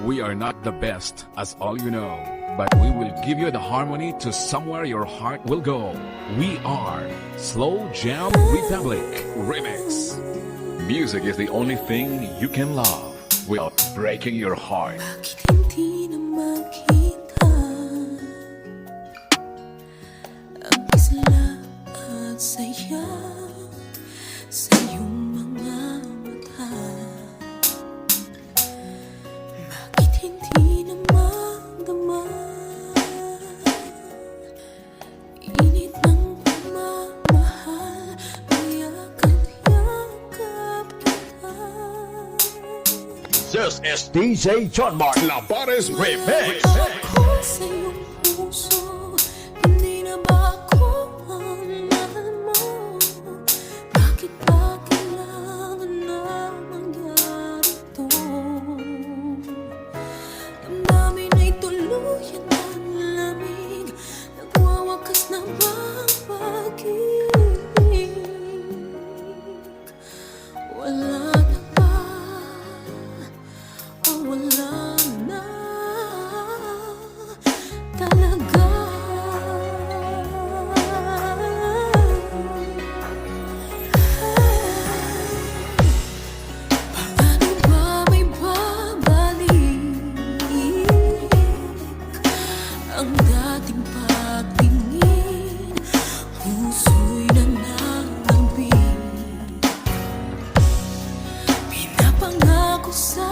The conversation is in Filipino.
We are not the best, as all you know, but we will give you the harmony to somewhere your heart will go. We are Slow Jam Republic Remix. Music is the only thing you can love without breaking your heart. Bakit hindi na makita ang isla at saya sa iyong mga mata? Bakit hindi na magdama init ng pagmamahal, kaya't yakap kita? This is DJ John Mark Labares Remix. Ako sa iyong puso, hindi na ba ako ang mahal mo? Bakit ba kailangan na mangyari to? Damdamin ay tuluyan ng lamig, nagwawakas na ba ang pag-ibig? Wala na ba? O wala na talaga? Paano ba may babalik ang dating pagtingin? Puso'y nananabik, pinapangako sa